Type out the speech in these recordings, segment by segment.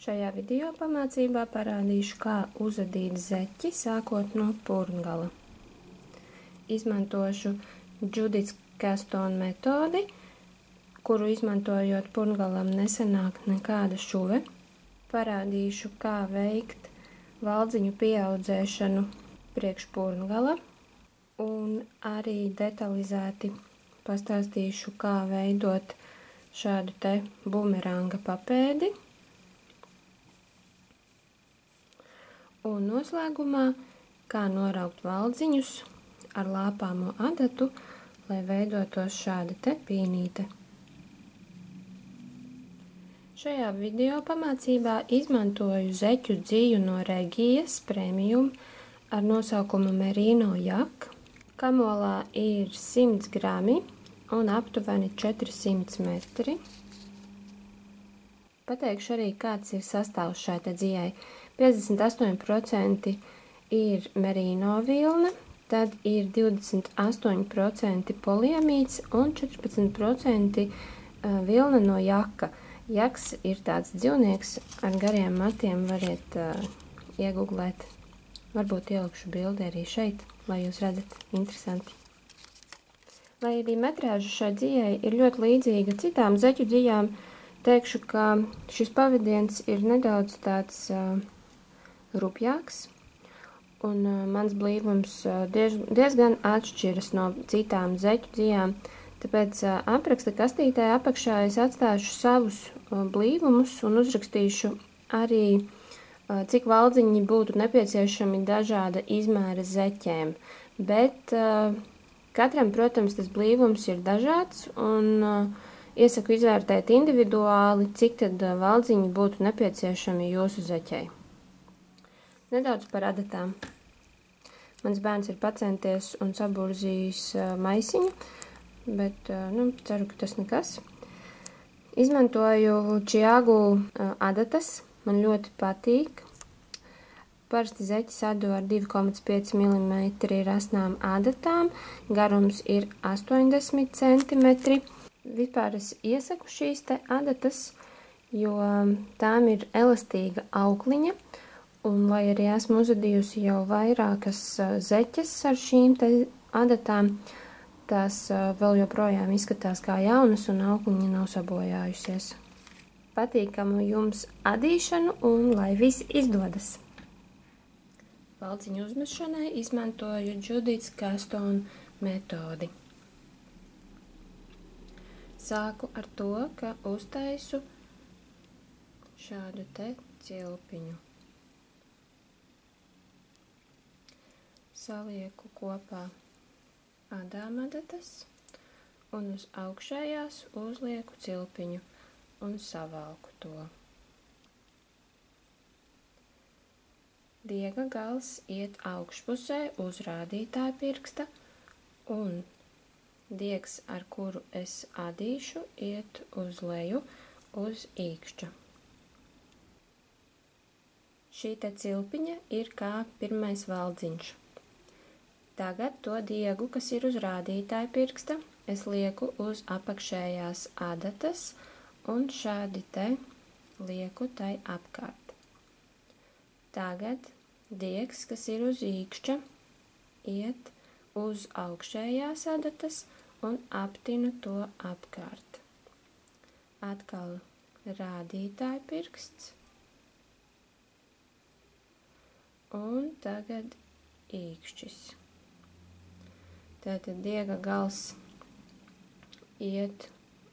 Šajā video pamācībā parādīšu, kā uzadīt zeķi sākot no purngala. Izmantošu Judits Kastona metodi, kuru izmantojot purngalam nesanāk nekāda šuve. Parādīšu, kā veikt valdziņu pieaudzēšanu priekš purngala un arī detalizēti pastāstīšu, kā veidot šādu te bumeranga papēdi. Un noslēgumā, kā noraukt valdziņus ar lāpāmo adatu, lai veidotos šāda te pīnīte. Šajā video pamācībā izmantoju zeķu dziju no Regijas Premium ar nosaukumu Merino Jak. Kamolā ir 100 grami un aptuveni 400 metri. Pateikšu arī, kāds ir sastāvs šai te dzijai. 58% ir merino vilna, tad ir 28% poliamīds un 14% vilna no jaka. Jaks ir tāds dzīvnieks ar gariem matiem, variet iegooglēt. Varbūt ielikšu bildi arī šeit, lai jūs redzat, interesanti. Lai arī metrāža šai dzijai ir ļoti līdzīga citām zeķu dzijām, teikšu, ka šis pavadiens ir nedaudz tāds rupjāks, un mans blīvums diezgan atšķiras no citām zeķu dzijām, tāpēc apraksta kastītē apakšā es atstāšu savus blīvumus un uzrakstīšu arī, cik valdziņi būtu nepieciešami dažāda izmēra zeķēm, bet katram, protams, tas blīvums ir dažāds, un iesaku izvērtēt individuāli, cik tad valdziņi būtu nepieciešami jūsu zeķei. Nedaudz par adatām. Mans bērns ir pacenties un saburzījis maisiņu, bet ceru, ka tas nekas. Izmantoju Čiagu adatas, man ļoti patīk. Parasti zeķi sadu ar 2,5 mm rasnām adatām, garums ir 80 cm. Vispār es iesaku šīs te adatas, jo tām ir elastīga aukliņa, un lai arī esmu uzadījusi jau vairākas zeķes ar šīm te adatām, tās vēl joprojām izskatās kā jaunas un aukliņa nav sabojājusies. Patīkamu jums adīšanu un lai viss izdodas! Valdziņu uzmešanai izmantoju Judits Kastona metodi. Sāku ar to, ka uztaisu šādu te cilpiņu. Salieku kopā adām adatas un uz augšējās uzlieku cilpiņu un savalku to. Diega gals iet augšpusē uz rādītāja pirksta un diegs, ar kuru es adīšu, iet uz leju uz īkšķa. Šī te cilpiņa ir kā pirmais valdziņš. Tagad to diegu, kas ir uz rādītāja pirksta, es lieku uz apakšējās adatas un šādi te lieku tai apkārt. Tagad diegs, kas ir uz īkšķa, iet uz augšējās adatas un aptinu to apkārt. Atkal rādītāja pirksts un tagad īkšķis. Tātad diega gals iet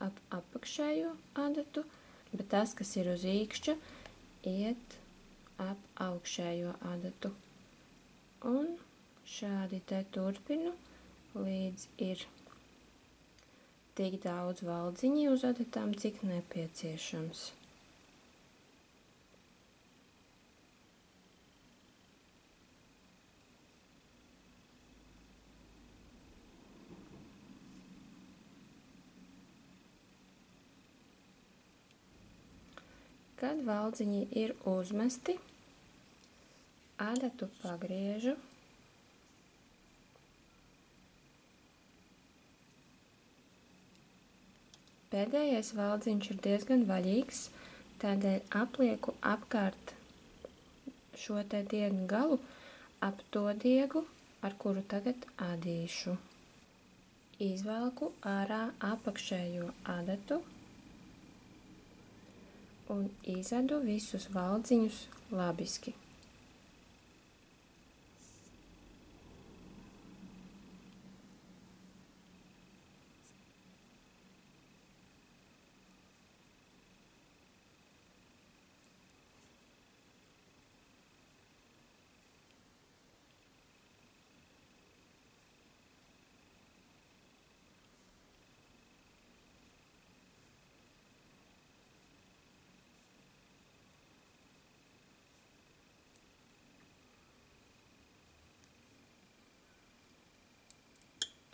ap apakšējo adatu, bet tas, kas ir uz īkšķa, iet ap augšējo adatu. Un šādi te turpinu, līdz ir tik daudz valdziņi uz adatām, cik nepieciešams. Kad valdziņi ir uzmesti, adatu pagriežu Pēdējais valdziņš ir diezgan vaļīgs, Tādēļ aplieku apkārt šo te diegu galu ap to diegu, ar kuru tagad adīšu. Izvelku ārā apakšējo adatu un izadu visus valdziņus labiski.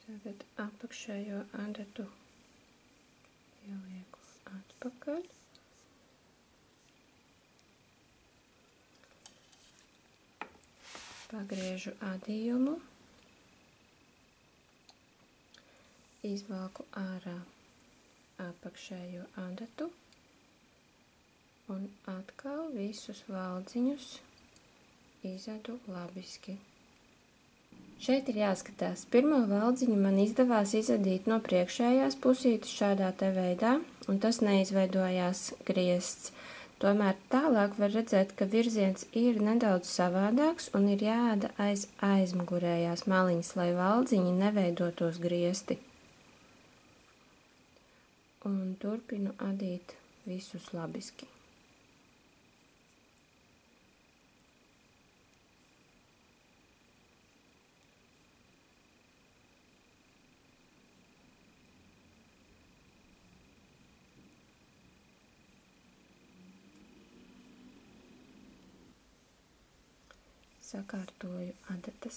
Tagad apakšējo adatu ielieku atpakaļ. Pagriežu adījumu. Izvelku ārā apakšējo adatu un atkal visus valdziņus izadu labiski. Šeit ir jāskatās. Pirmo valdziņu man izdevās izadīt no priekšējās pusītes šādā te veidā, un tas neizveidojās griezts. Tomēr tālāk var redzēt, ka virziens ir nedaudz savādāks un ir jāāda aiz aizmugurējās maliņas, lai valdziņi neveidotos griezti. Un turpinu adīt visus labiski. Sakārtoju adatas.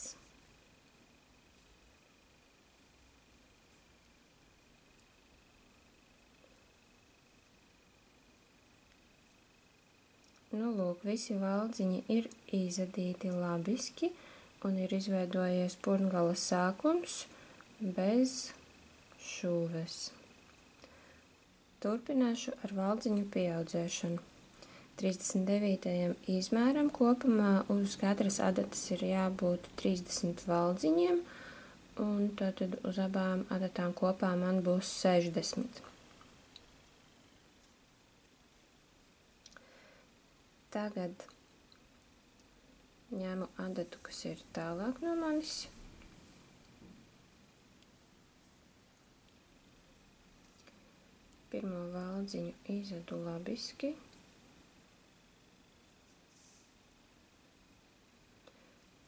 Nu, lūk, visi valdziņi ir izadīti labiski un ir izveidojies purngala sākums bez šūves. Turpināšu ar valdziņu pieaudzēšanu. 39. izmēram kopumā uz katras adatas ir jābūt 30 valdziņiem, un tātad uz abām adatām kopā man būs 60. Tagad ņemu adatu, kas ir tālāk no manis. Pirmo valdziņu izadu labiski.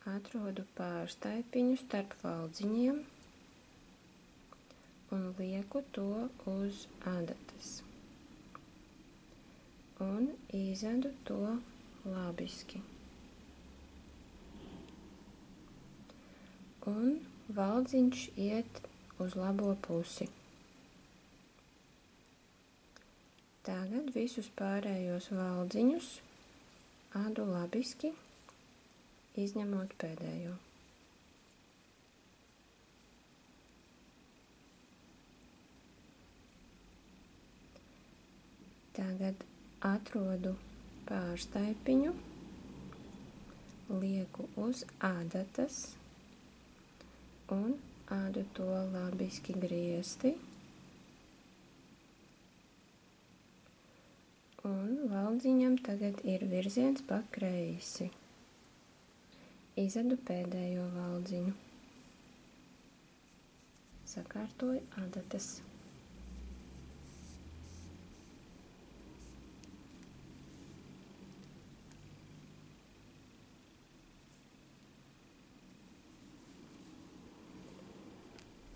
Atrodu pārstaipiņu starp valdziņiem un lieku to uz adatas. Un izadu to labiski. Un valdziņš iet uz labo pusi. Tagad visus pārējos valdziņus adu labiski, izņemot pēdējo. Tagad atrodu pārstaipiņu, lieku uz adatas un adu to labiski griezti. Un valdziņam tagad ir virziens pa kreisi. Izadu pēdējo valdziņu. Sakārtoju adatas.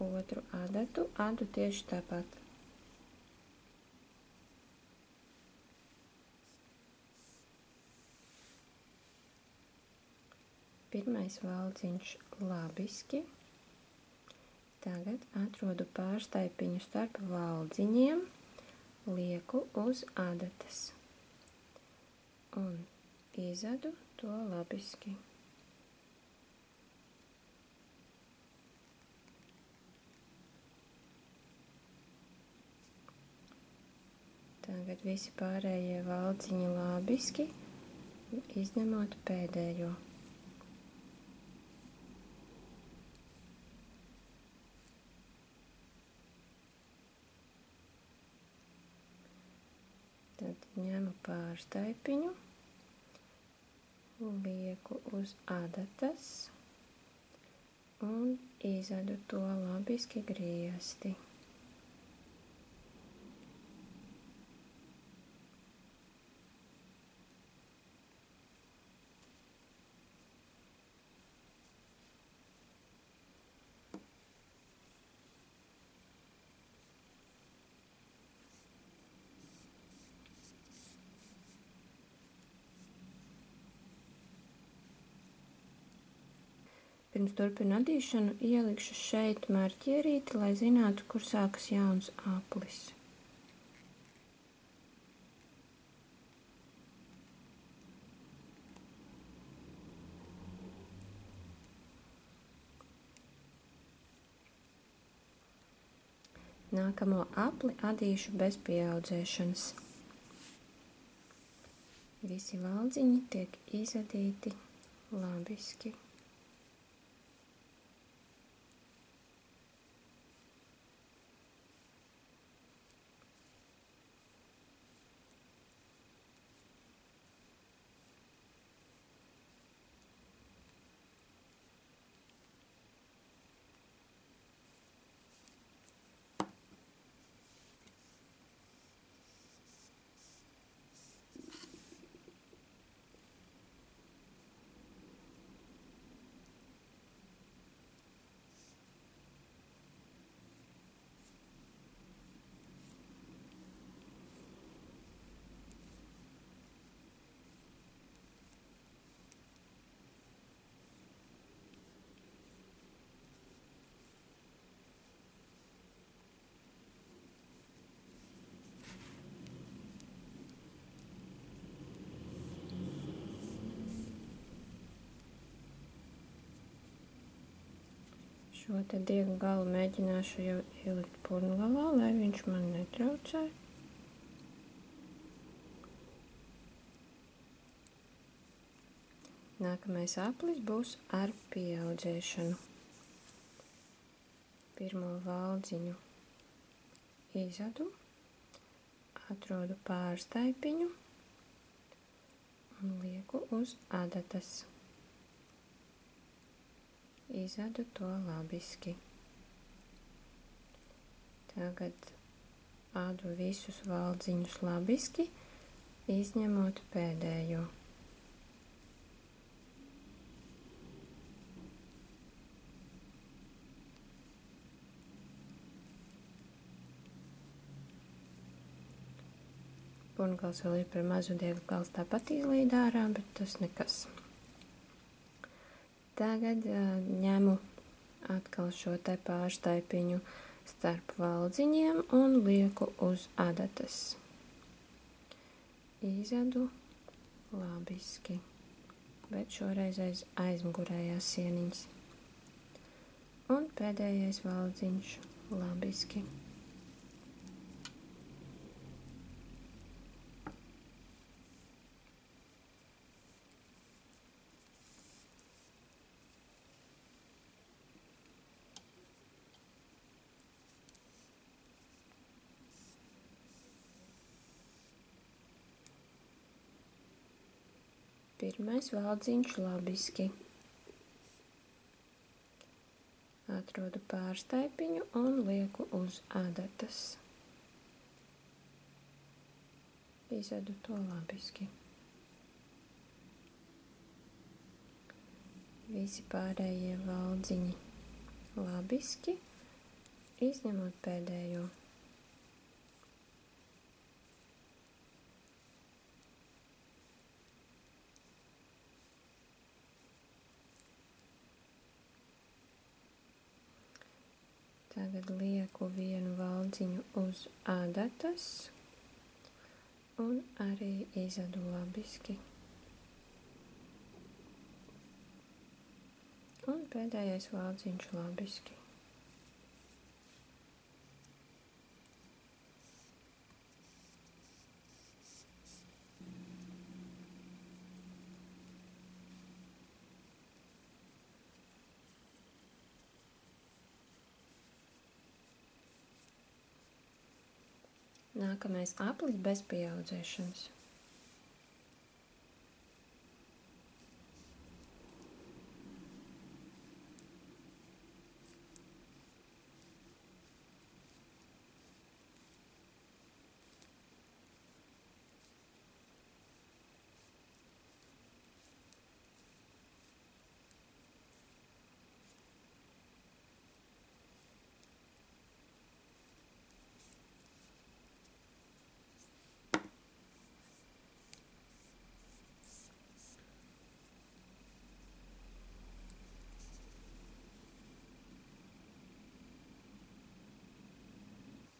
Otru adatu adu tieši tāpat. Pirmais valdziņš labiski. Tagad atrodu pārstaipiņu starp valdziņiem, lieku uz adatas un izadu to labiski. Tagad Tagad visi pārējie valdziņi labiski, izņemot pēdējo. Tad ņemu pārstaipiņu, lieku uz adatas un izvedu to labiski griesti. Pirms turpinu adīšanu, ielikšu šeit marķierīti, lai zinātu, kur sākas jauns aplis. Nākamo apli adīšu bez pieaudzēšanas. Visi valdziņi tiek izadīti labiski. Šo te diegu galu mēģināšu jau ielikt purngalā, lai viņš man netraucē. Nākamais aplis būs ar pieaudzēšanu. Pirmo valdziņu izadu, atrodu pārstaipiņu un lieku uz adatas. Izvedu to labiski. Tagad ādu visus valdziņus labiski, izņemot pēdējo. Purngals vēl ir par mazu, diegu gals tāpat ielīd ārā, bet tas nekas. Tagad ņemu atkal šo te pārstaipiņu starp valdziņiem un lieku uz adatas. Izvedu labiski, bet šoreiz aiz aizmugurējās sieniņas. Un pēdējais valdziņš labiski. Pirmais valdziņš labiski. Atrodu pārstaipiņu un lieku uz adatas. Izvedu to labiski. Visi pārējie valdziņi labiski, izņemot pēdējo. Tagad lieku vienu valdziņu uz adatas un arī izvedu labiski. Un pēdējais valdziņš labiski. Nākamais aplis bez pieaudzēšanas.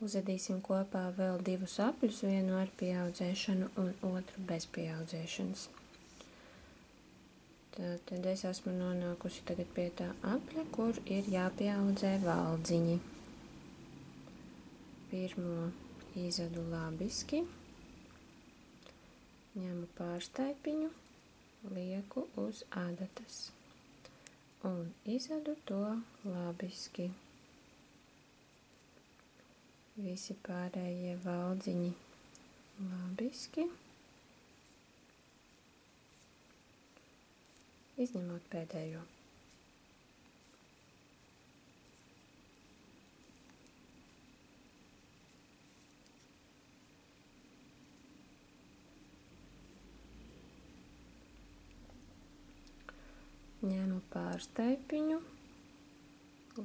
Uzadīsim kopā vēl divus apļus, vienu ar pieaudzēšanu un otru bez pieaudzēšanas. Tad es esmu nonākusi tagad pie tā apļa, kur ir jāpieaudzē valdziņi. Pirmo izadu labiski, ņemu pārstaipiņu, lieku uz adatas un izadu to labiski. Visi pārējie valdziņi labiski, izņemot pēdējo. Ņemu pārstaipiņu,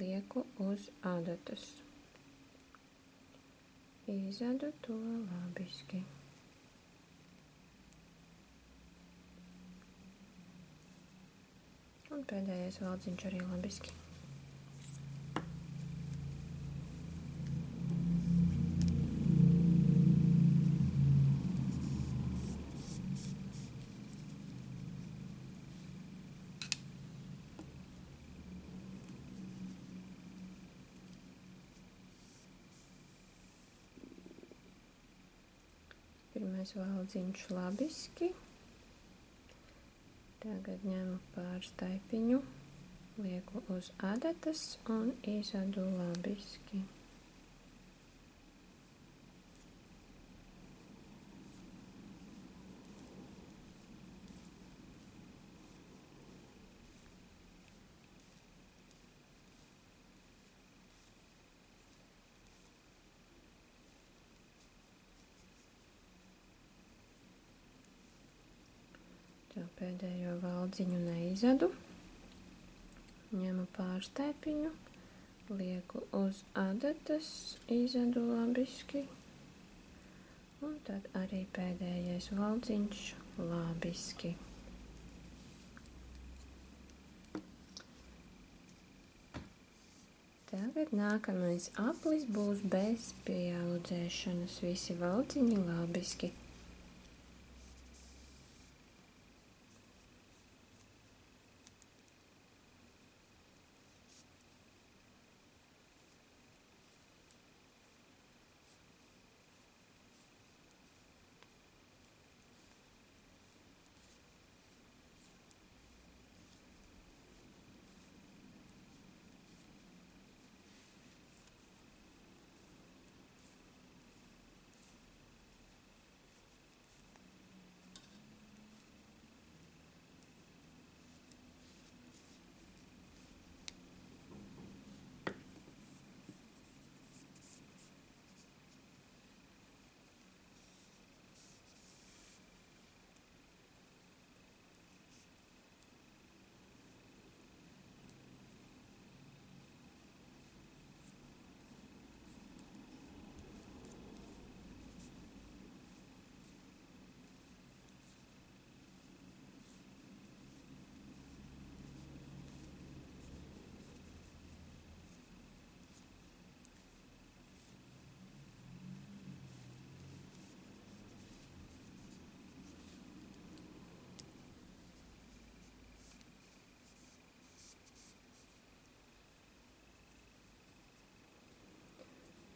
lieku uz adatas. Izadu to labiski. Un pēdējais valdziņš arī labiski. Pirmais valdziņš labiski. Tagad ņemu pārstaipiņu, lieku uz adatas un izadu labiski. Pēdējo valdziņu neizadu, ņemu pārstaipiņu, lieku uz adatas, izadu labiski, un tad arī pēdējais valdziņš labiski. Tagad nākamais aplis būs bez pieaudzēšanas, visi valdziņi labiski.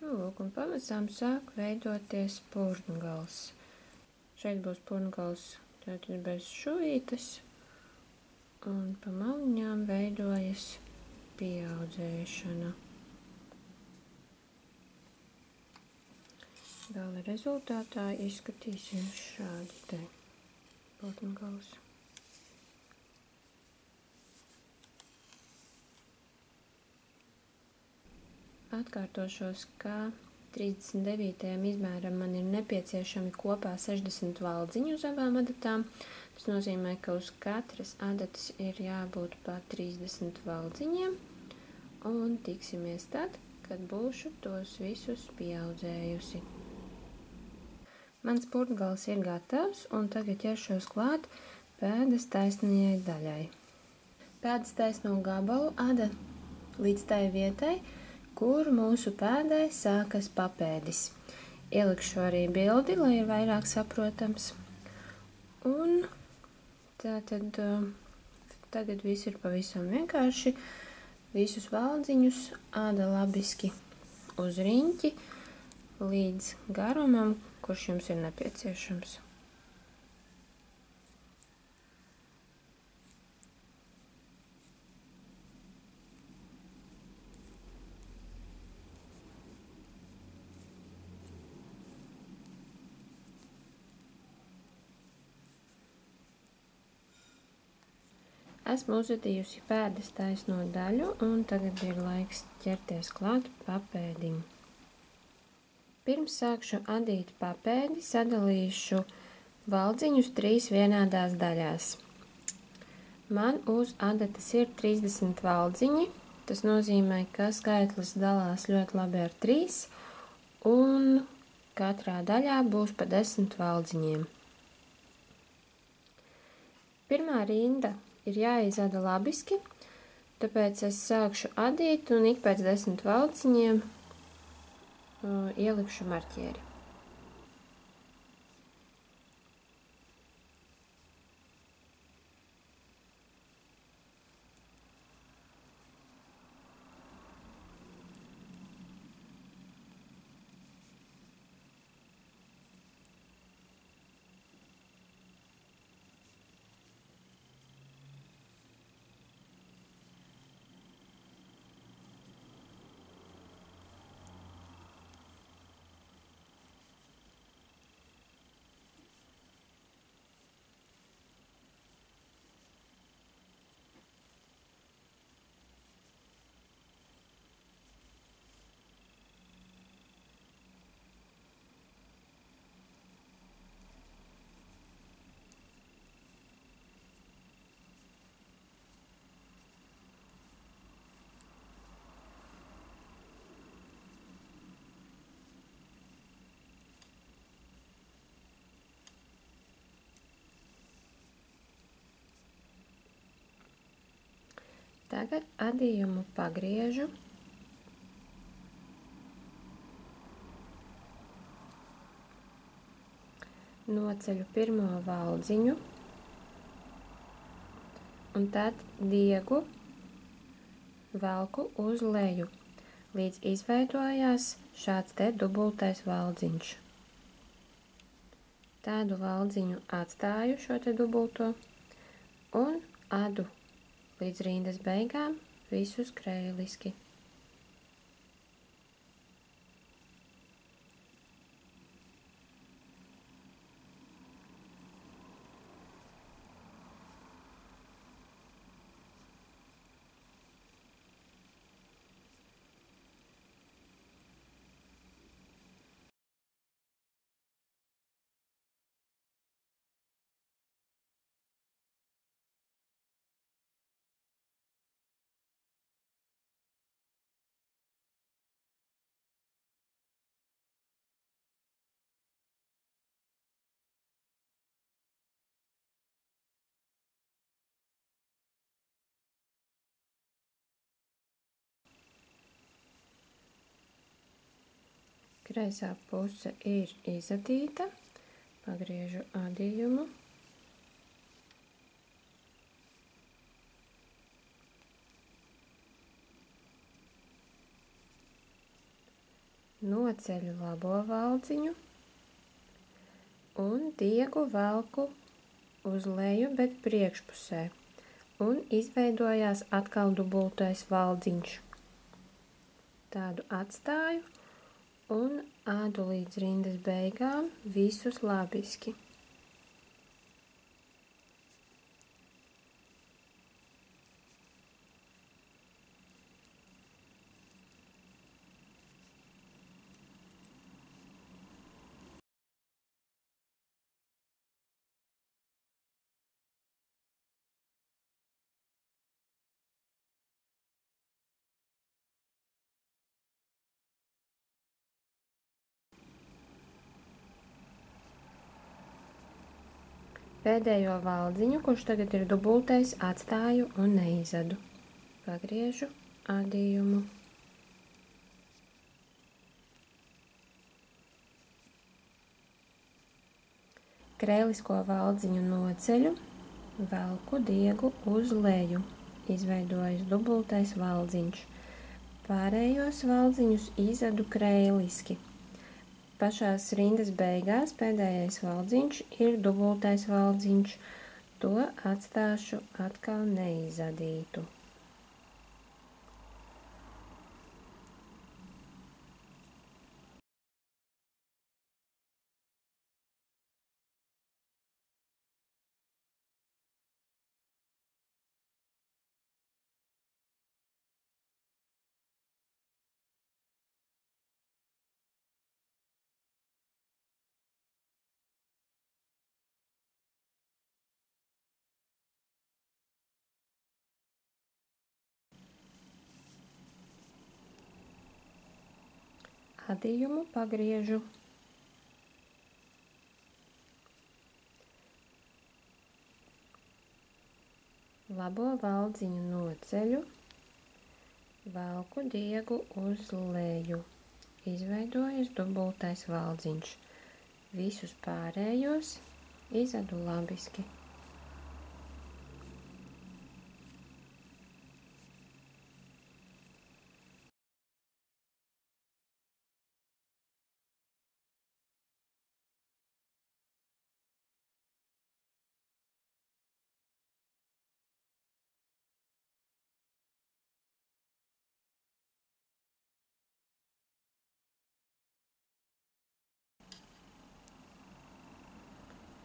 Lūk, un pamazām sāk veidoties purngals. Šeit būs purngals tātad bez šuvītes, un pa maliņām veidojas pieaudzēšana. Gala rezultātā izskatīsim šādi te putngals. Atkārtošos, ka 39. izmēram man ir nepieciešami kopā 60 valdziņu uz abām adatām. Tas nozīmē, ka uz katras adatas ir jābūt pa 30 valdziņiem. Un tiksimies tad, kad būšu tos visus pieaudzējusi. Mans putngals ir gatavs, un tagad ķeršos klāt pēdas taisnajai daļai. Pēdas taisno gabalu ada līdz tai vietai, kur mūsu pēdai sākas papēdis. Ielikšu arī bildi, lai ir vairāk saprotams. Un tātad tagad viss ir pavisam vienkārši. Visus valdziņus āda labiski uz riņķi līdz garumam, kurš jums ir nepieciešams. Esmu uzadījusi pēdas taisno daļu, un tagad ir laiks ķerties klāt papēdim. Pirms sākšu adīt papēdi, sadalīšu valdziņus 3 vienādās daļās. Man uz adatas ir 30 valdziņi, tas nozīmē, ka skaitlis dalās ļoti labi ar 3, un katrā daļā būs pa 10 valdziņiem. Pirmā rinda ir jāizada labiski, tāpēc es sākšu adīt un ik pēc 10 valdziņiem ielikšu marķieri. Tagad adījumu pagriežu. Noceļu pirmo valdziņu un tad diegu velku uz leju, līdz izveidojās šāds te dubultais valdziņš. Tādu valdziņu atstāju šo te dubulto un adu līdz rindas beigām visus krēliski. Kreisā puse ir izadīta, pagriežu adījumu. Noceļu labo valdziņu un diegu velku uz leju, bet priekšpusē, un izveidojās atkal dubultais valdziņš. Tādu atstāju un ādu līdz rindas beigām visus labiski. Pēdējo valdziņu, kurš tagad ir dubultais, atstāju un neizadu. Pagriežu adījumu. Krēlisko valdziņu noceļu, velku diegu uz leju, izveidojis dubultais valdziņš. Pārējos valdziņus izadu krēliski. Pašās rindas beigās pēdējais valdziņš ir dubultais valdziņš. To atstāšu atkal neizadītu. Adījumu pagriežu. Labo valdziņu noceļu, velku diegu uz leju, izveidojis dubultais valdziņš. Visus pārējos izadu labiski.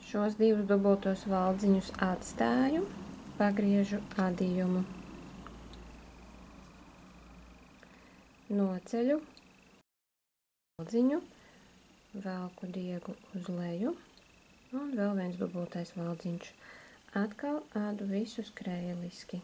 Šos divus dubultos valdziņus atstāju, pagriežu adījumu. Noceļu valdziņu, velku diegu uz leju un vēl viens dubultais valdziņš. Atkal ādu visus krēliski.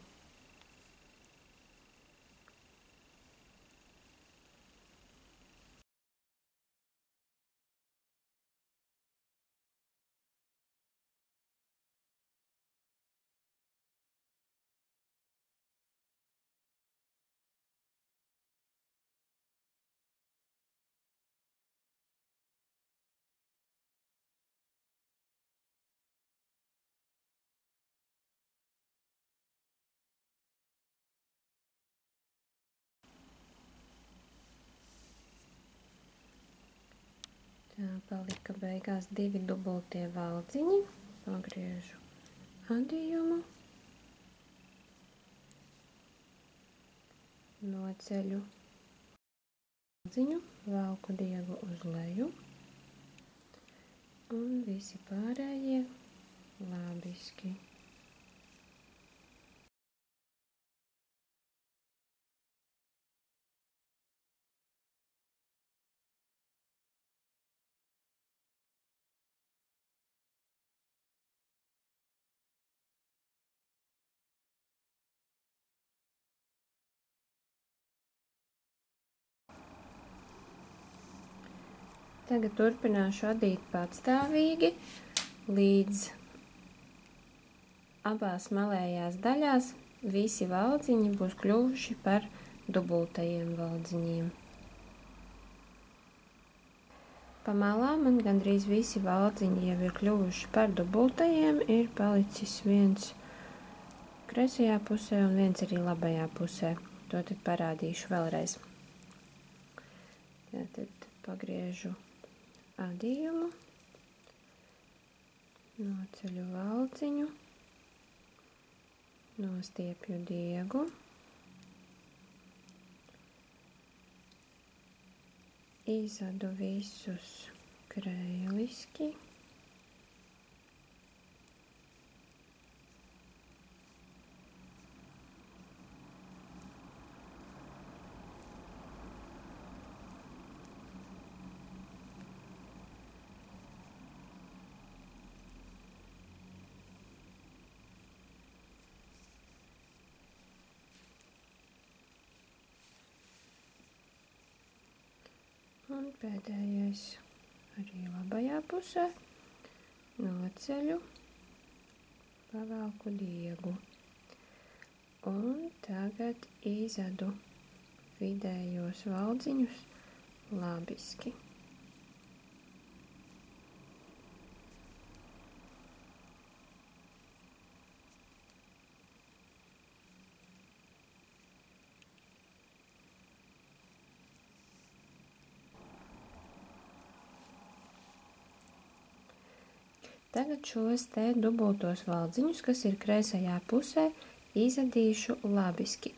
Tā palika beigās divi dubultie valdziņi. Pagriežu adījumu. Noceļu valdziņu, velku diegu uz leju. Un visi pārējie labiski. Tagad turpināšu adīt patstāvīgi, līdz abās malējās daļās visi valdziņi būs kļuvuši par dubultajiem valdziņiem. Pa malām man gandrīz visi valdziņi jau ir kļuvuši par dubultajiem, ir palicis viens kreisajā pusē un viens arī labajā pusē. To tad parādīšu vēlreiz. Tātad pagriežu adījumu, noceļu valdziņu, nostiepju diegu, Izadu visus krēliski. Un pēdējais arī labajā pusē noceļu, pavelku diegu. Un tagad izadu vidējos valdziņus labiski. Tagad šos te dubultos valdziņus, kas ir kreisajā pusē, izadīšu labiski.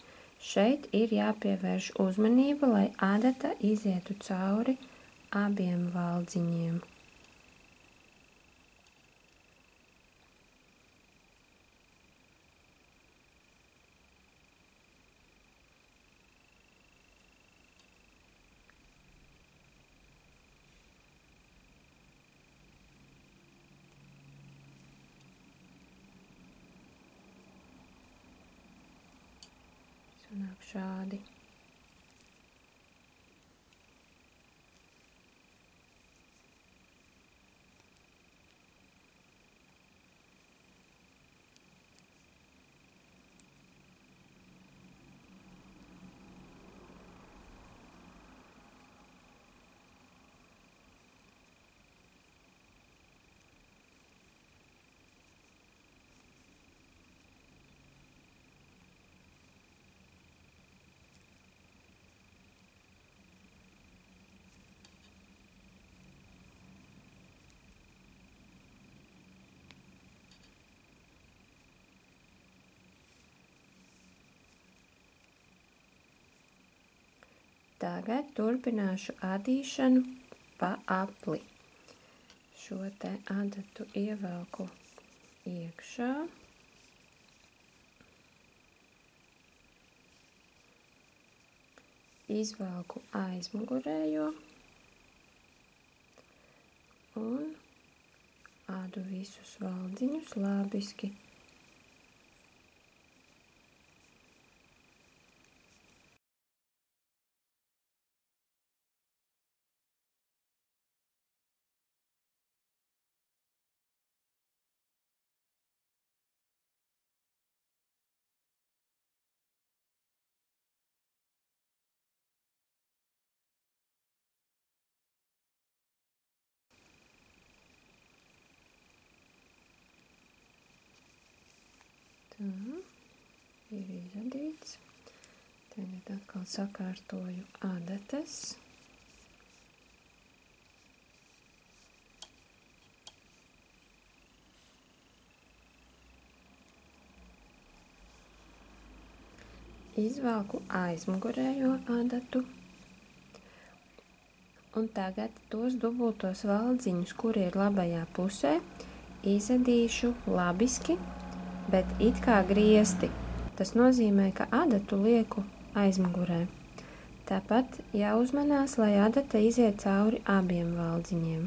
Šeit ir jāpievērš uzmanība, lai adata izietu cauri abiem valdziņiem. Sanāk šādi. Tagad turpināšu adīšanu pa apli. Šo te adatu ievelku iekšā. Izvelku aizmugurējo un ādu visus valdziņus labiski. Tā, ir izadīts. Tagad atkal sakārtoju adatas. Izvelku aizmugurējo adatu. Un tagad tos dubultos valdziņus, kuri ir labajā pusē, izadīšu labiski, bet it kā griezti. Tas nozīmē, ka adatu lieku aizmugurē. Tāpat jāuzmanās, lai adata iziet cauri abiem valdziņiem.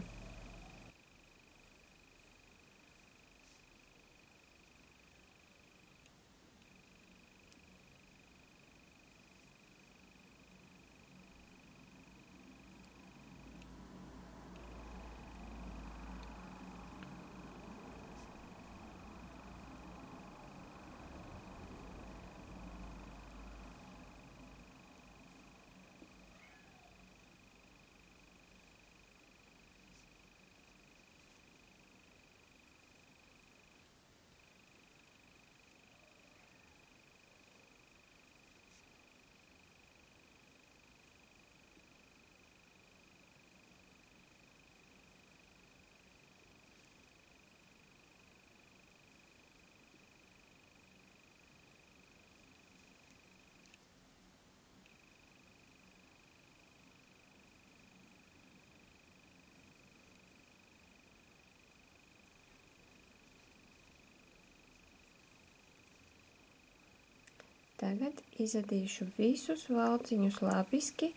Tagad izadīšu visus valciņus labiski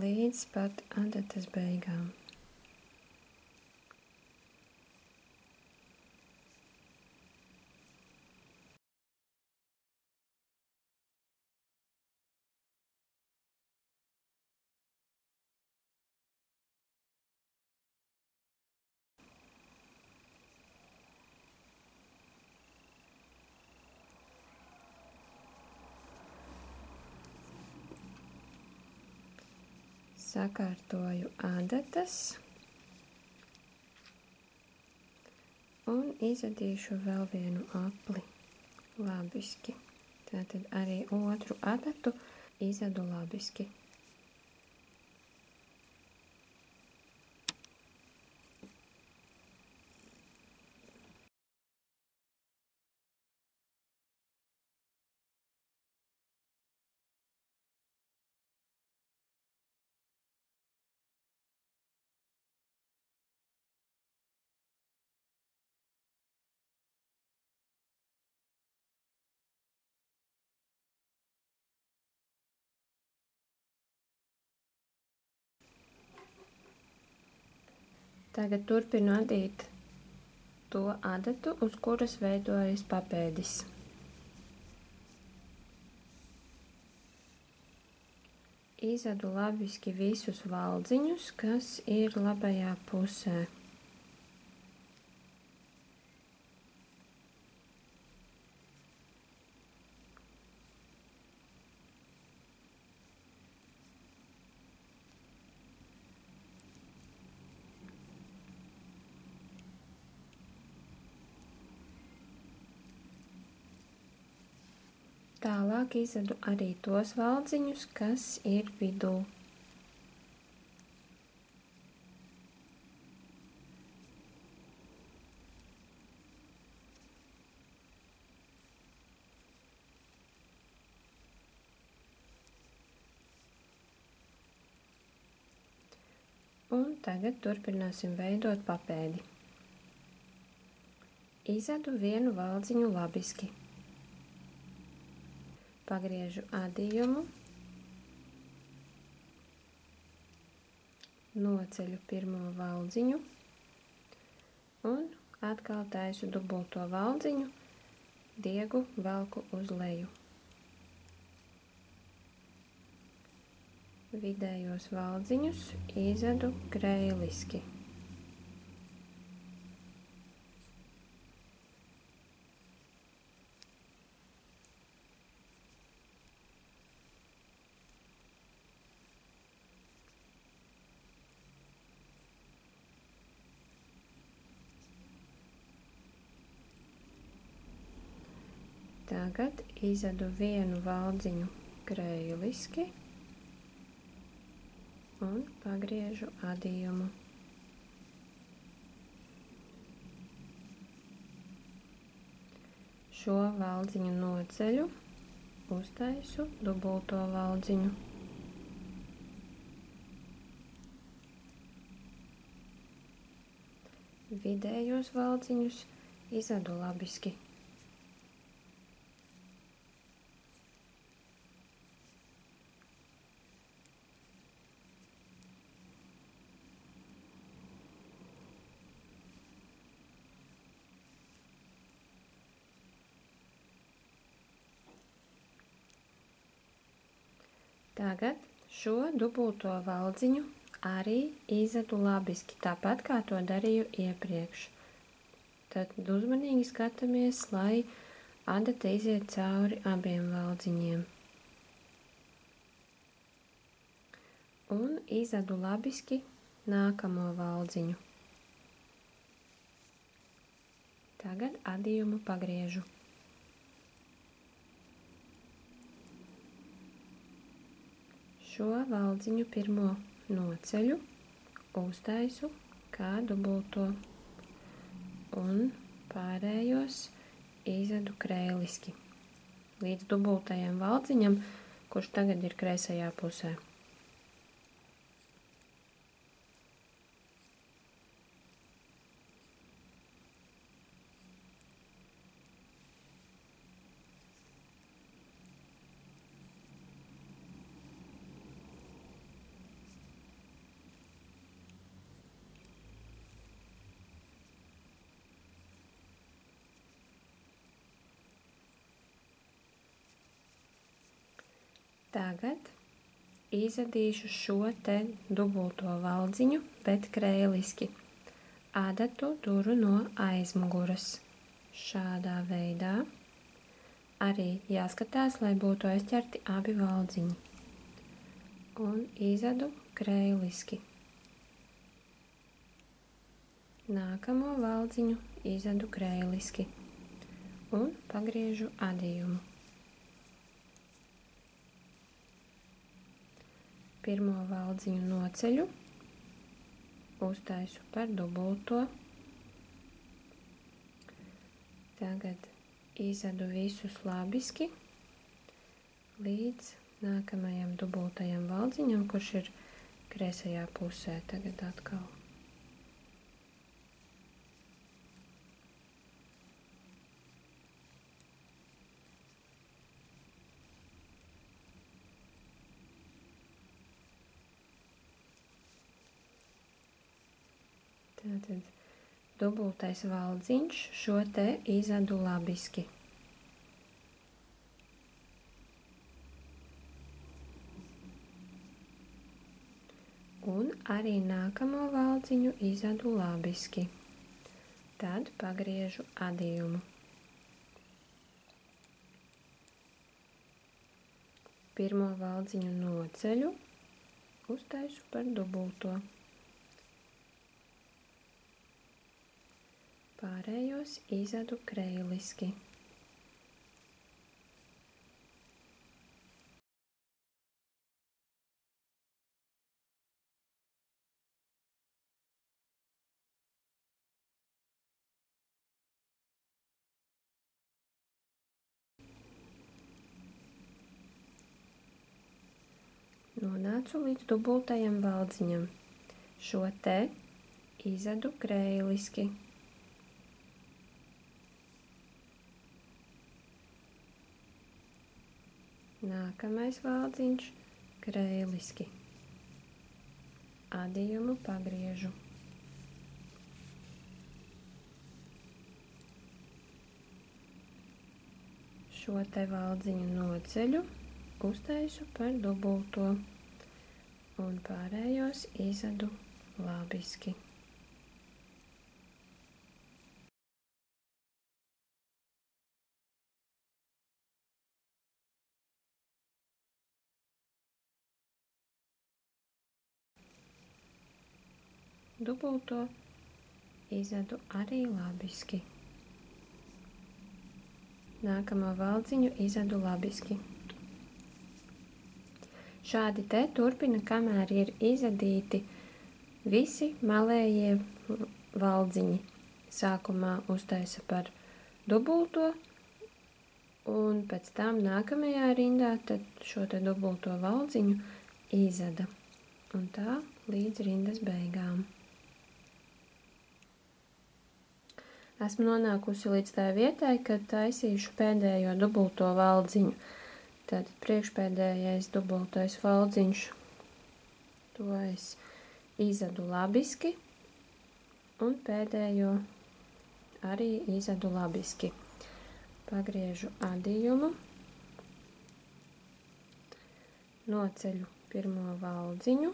līdz pat adatas beigām. Sakārtoju adatas un izadīšu vēl vienu apli labiski. Tātad arī otru adatu izadu labiski. Tagad turpinu adīt to adatu, uz kuras veidojas papēdis. Izadu labiski visus valdziņus, kas ir labajā pusē. Tālāk izadu arī tos valdziņus, kas ir vidū. Un tagad turpināsim veidot papēdi. Izadu vienu valdziņu labiski. Pagriežu adījumu, noceļu pirmo valdziņu un atkal taisu dubulto valdziņu, diegu velku uz leju. Vidējos valdziņus izadu kreiliski. Tagad izadu vienu valdziņu kreiliski un pagriežu adījumu. Šo valdziņu noceļu, uztaisu dubulto valdziņu. Vidējos valdziņus izadu labiski. Tagad šo dubulto valdziņu arī izadu labiski, tāpat kā to darīju iepriekš. Tad uzmanīgi skatāmies, lai adata iziet cauri abiem valdziņiem. Un izadu labiski nākamo valdziņu. Tagad adījumu pagriežu. Šo valdziņu pirmo noceļu, uztaisu kā dubulto un pārējos izadu kreiliski līdz dubultajam valdziņam, kurš tagad ir kreisajā pusē. Tagad izadīšu šo te dubulto valdziņu, bet krēliski. Adatu turu no aizmuguras. Šādā veidā. Arī jāskatās, lai būtu aizķerti abi valdziņi. Un izadu krēliski. Nākamo valdziņu izadu krēliski. Un pagriežu adījumu. Pirmo valdziņu noceļu, uztaisu par dubulto. Tagad izadu visus labiski līdz nākamajam dubultajam valdziņam, kurš ir kreisajā pusē tagad atkal. Tātad dubultais valdziņš šo te izadu labiski. Un arī nākamo valdziņu izadu labiski. Tad pagriežu adījumu. Pirmo valdziņu noceļu, uztaisu par dubulto. Pārējos izadu krēliski. Nonācu līdz dubultajam valdziņam. Šo te izadu krēliski. Nākamais valdziņš krēliski. Adījumu pagriežu. Šo te valdziņu noceļu, uztaisu par dubulto un pārējos izadu labiski. Dubulto izadu arī labiski. Nākamo valdziņu izadu labiski. Šādi te turpina, kamēr ir izadīti visi malējie valdziņi. Sākumā uztaisa par dubulto, un pēc tam nākamajā rindā tad šo te dubulto valdziņu izada. Un tā līdz rindas beigām. Esmu nonākusi līdz tā vietai, kad taisīšu pēdējo dubulto valdziņu. Tātad priekšpēdējais dubultais valdziņš, to es izadu labiski, un pēdējo arī izadu labiski. Pagriežu adījumu, noceļu pirmo valdziņu,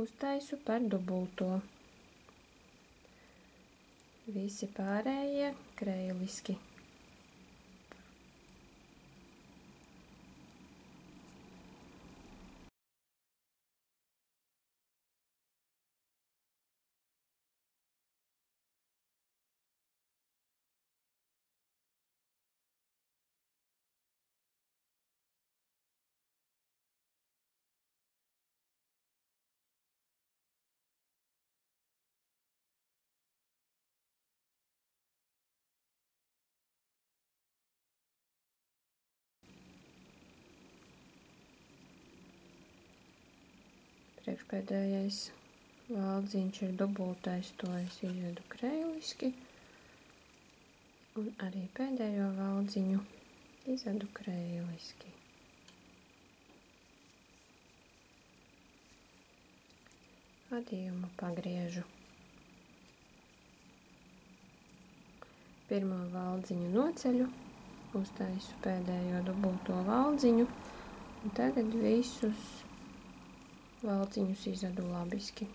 uztaisu par dubulto. Visi pārējie krēliski. Priekšpēdējais valdziņš ir dubultais, to es izvedu krēliski. Un arī pēdējo valdziņu izvedu krēliski. Adījumu pagriežu. Pirmo valdziņu noceļu, uztaisu pēdējo dubulto valdziņu, un tagad visus valdziņus izadu labiski.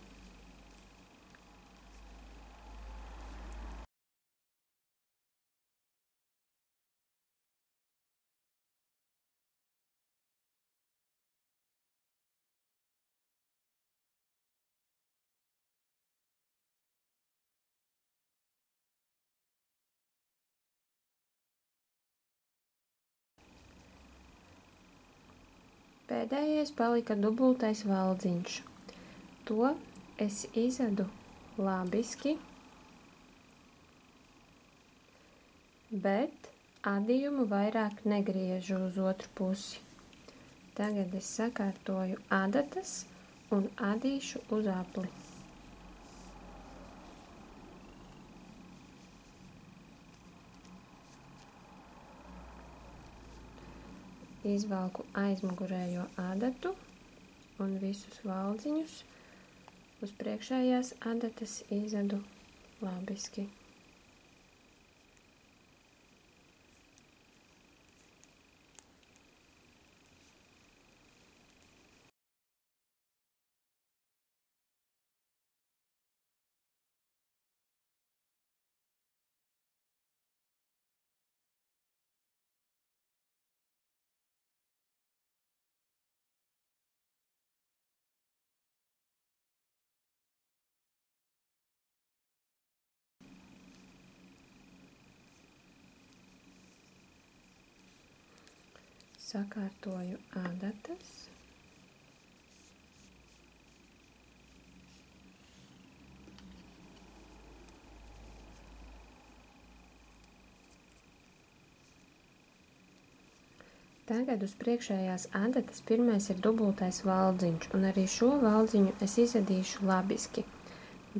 Pēdējais palika dubultais valdziņš. To es izadu labiski, bet adījumu vairāk negriežu uz otru pusi. Tagad es sakārtoju adatas un adīšu uz apli. Izvelku aizmugurējo adatu un visus valdziņus uz priekšējās adatas izadu labiski. Sakārtoju adatas. Tagad uz priekšējās adatas pirmais ir dubultais valdziņš, un arī šo valdziņu es izadīšu labiski,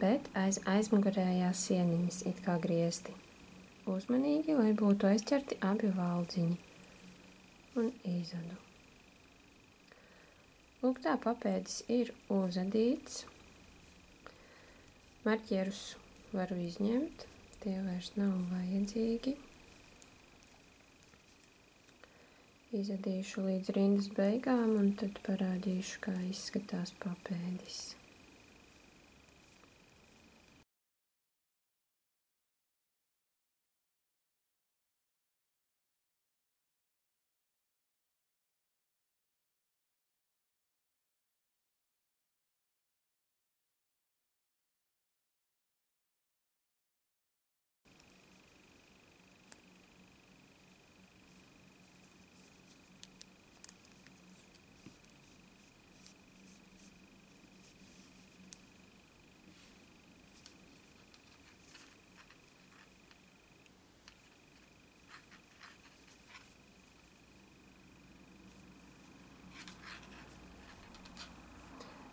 bet aiz aizmugurējās sieniņas it kā griezti. Uzmanīgi, lai būtu aizķerti abi valdziņi. Un izadu. Lūk, tā papēdis ir uzadīts. Marķierus varu izņemt, tie vairs nav vajadzīgi. Izadīšu līdz rindas beigām un tad parādīšu, kā izskatās papēdis.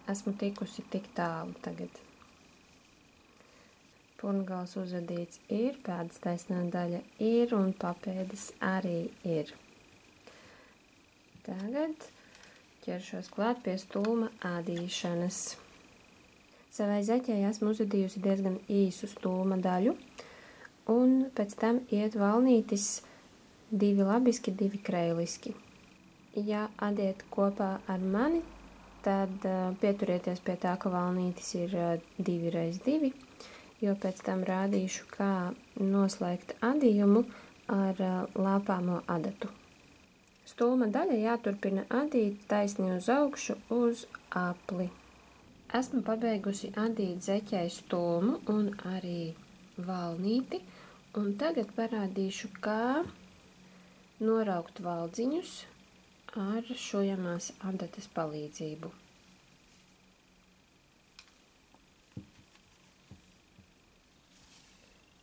Esmu tikusi tik tālu tagad. Purngals uzadīts ir, pēdas taisnā daļa ir un papēdis arī ir. Tagad ķeršos klāt pie stūma ādīšanas. Savai zeķei esmu uzadījusi diezgan īsu stūma daļu, un pēc tam iet valnītis 2 labiski, 2 kreiliski. Ja adiet kopā ar mani, tad pieturieties pie tā, ka valnītis ir 2x2, jo pēc tam rādīšu, kā noslēgt adījumu ar lāpāmo adatu. Stūma daļa jāturpina adīt taisni uz augšu uz apli. Esmu pabeigusi adīt zeķei stūmu un arī valnīti, un tagad parādīšu, kā noraukt valdziņus ar šujamās adatas palīdzību.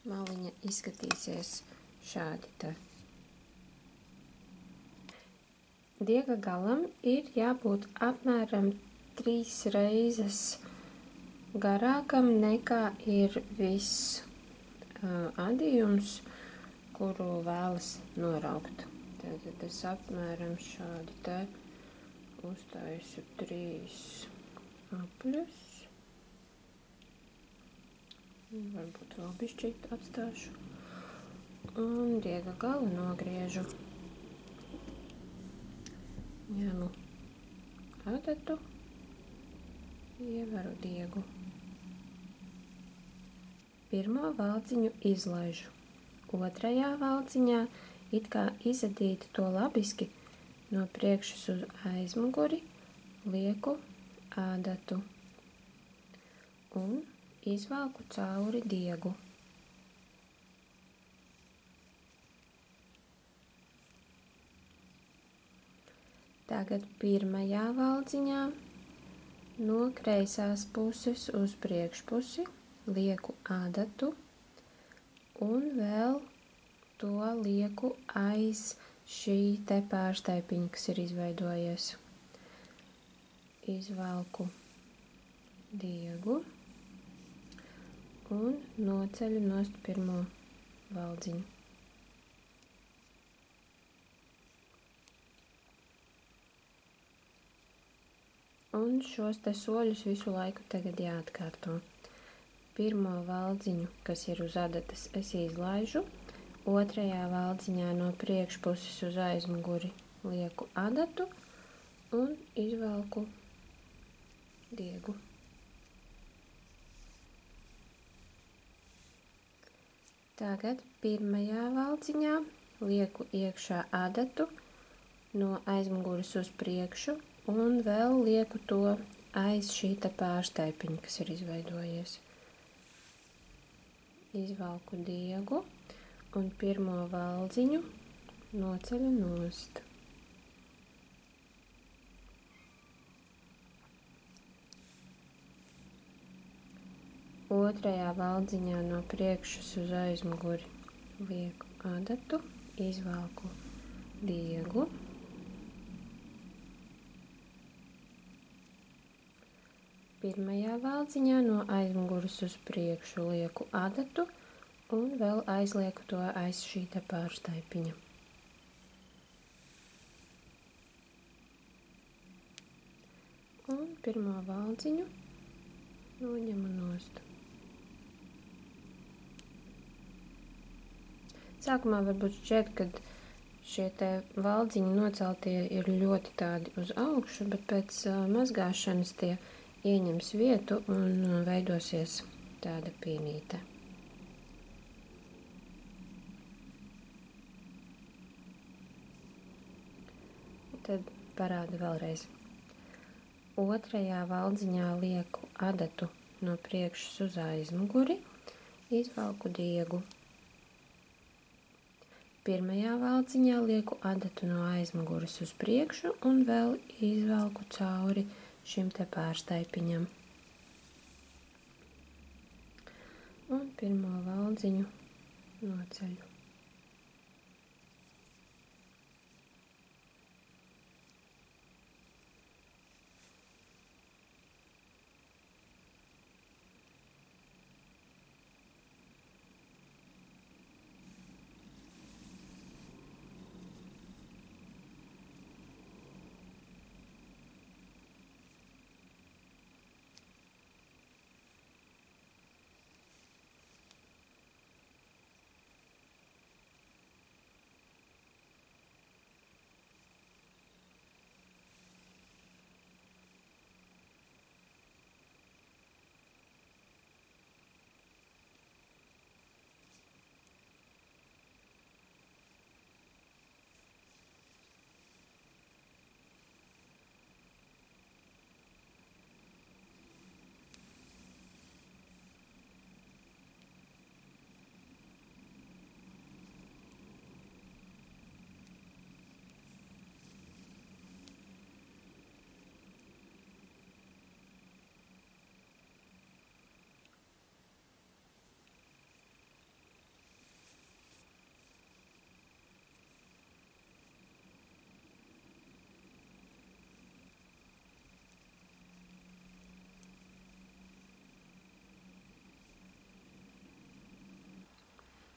Maliņa izskatīsies šādi te. Diega galam ir jābūt apmēram 3 reizes garākam nekā ir viss adījums, kuru vēlas noraukt. Tad es apmēram šādi te uztaisu 3 apļus. Varbūt vēl bišķīt atstāšu. un diega galu nogriežu. Ņemu adatu, ievaru diegu. Pirmo valciņu izlaižu. Otrajā valciņā it kā izadītu to labiski no priekšas uz aizmuguri, lieku adatu un izvelku cauri diegu. Tagad pirmajā valciņā no kreisās puses uz priekšpusi lieku adatu un vēl to lieku aiz šī te pārstaipiņa, kas ir izveidojies. Izvelku diegu un noceļu nost pirmo valdziņu. Un šos te soļus visu laiku tagad jāatkārto. Pirmo valdziņu, kas ir uz adatas, es izlaižu. Otrajā valdziņā no priekšpuses uz aizmuguri lieku adatu un izvelku diegu. Tagad pirmajā valdziņā lieku iekšā adatu no aizmuguras uz priekšu un vēl lieku to aiz šī te pārstaipiņa, kas ir izveidojies. Izvelku diegu un pirmo valdziņu noceļu nost. Otrajā valdziņā no priekšas uz aizmuguri lieku adatu, izvelku diegu. Pirmajā valdziņā no aizmuguras uz priekšu lieku adatu un vēl aizlieku to aiz šī te pārstaipiņa. Un pirmo valdziņu noņemu nost. Sākumā varbūt šķiet, ka šie te valdziņi noceltie ir ļoti tādi uz augšu, bet pēc mazgāšanas tie ieņems vietu un veidosies tāda pīnīte. Tad parādu vēlreiz. Otrajā valdziņā lieku adatu no priekšas uz aizmuguri, izvelku diegu. Pirmajā valdziņā lieku adatu no aizmuguras uz priekšu un vēl izvelku cauri šim te pārstaipiņam. Un pirmo valdziņu noceļu.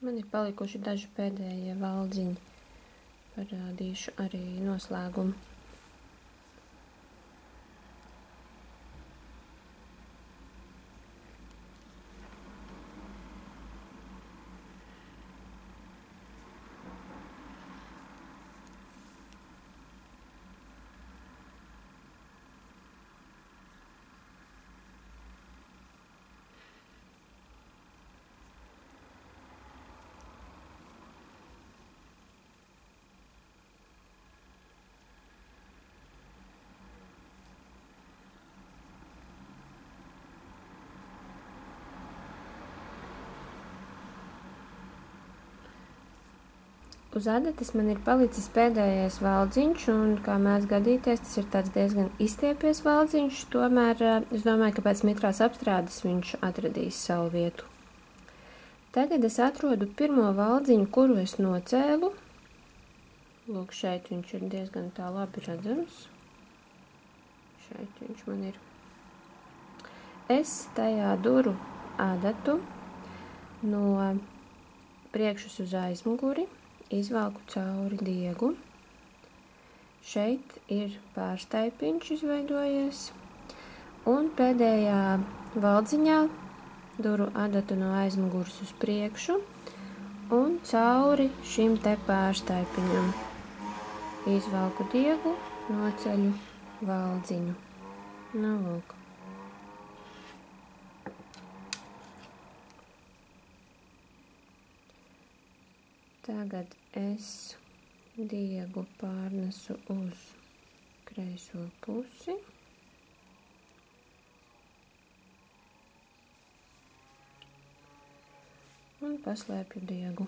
Man ir palikuši daži pēdējie valdziņi. Parādīšu arī noslēgumu. Uz adatas man ir palicis pēdējais valdziņš, un kā mēs gadīties, tas ir tāds diezgan izstiepies valdziņš, tomēr es domāju, ka pēc mitrās apstrādes viņš atradīs savu vietu. Tagad es atrodu pirmo valdziņu, kuru es nocēlu. Lūk, šeit viņš ir diezgan tā labi redzams. Šeit viņš man ir. Es tajā duru adatu no priekšas uz aizmuguri, izvelku cauri diegu. Šeit ir pārstaipiņš izveidojies. Un pēdējā valdziņā duru adatu no aizmuguras uz priekšu un cauri šim te pārstaipiņam. Izvelku diegu, noceļu valdziņu. Nu, lūk. Tagad es diegu pārnesu uz kreiso pusi. Un paslēpju diegu.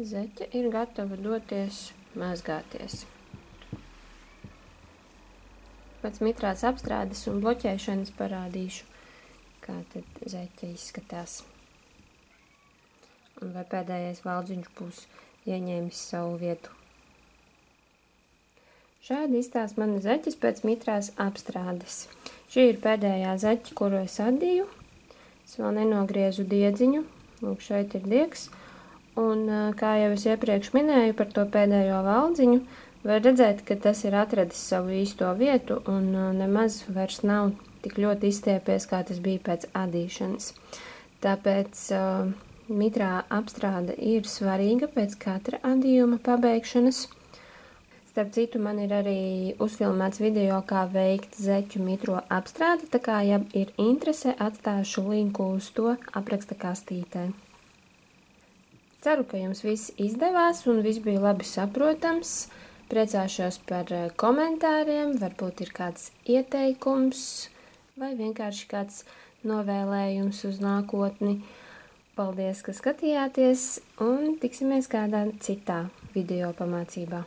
Zeķe ir gatava doties mazgāties. Pēc mitrās apstrādes un bloķēšanas parādīšu, kā tad zeķe izskatās. Un vai pēdējais valdziņš būs ieņēmis savu vietu. Šādi izstāsta mana zeķes pēc mitrās apstrādes. Šī ir pēdējā zeķe, kuru es adīju. Es vēl nenogriezu diedziņu. Lūk, šeit ir diegs. Un, kā jau es iepriekš minēju par to pēdējo valdziņu, var redzēt, ka tas ir atradis savu īsto vietu un nemaz vairs nav tik ļoti izstiepies, kā tas bija pēc adīšanas. Tāpēc mitrā apstrāde ir svarīga pēc katra adījuma pabeigšanas. Starp citu, man ir arī uzfilmēts video, kā veikt zeķu mitro apstrādi, tā kā, ja ir interese, atstāšu linku uz to apraksta kastītē. Ceru, ka jums viss izdevās un viss bija labi saprotams. Priecāšos par komentāriem, varbūt ir kāds ieteikums vai vienkārši kāds novēlējums uz nākotni. Paldies, ka skatījāties un tiksimies kādā citā video pamācībā.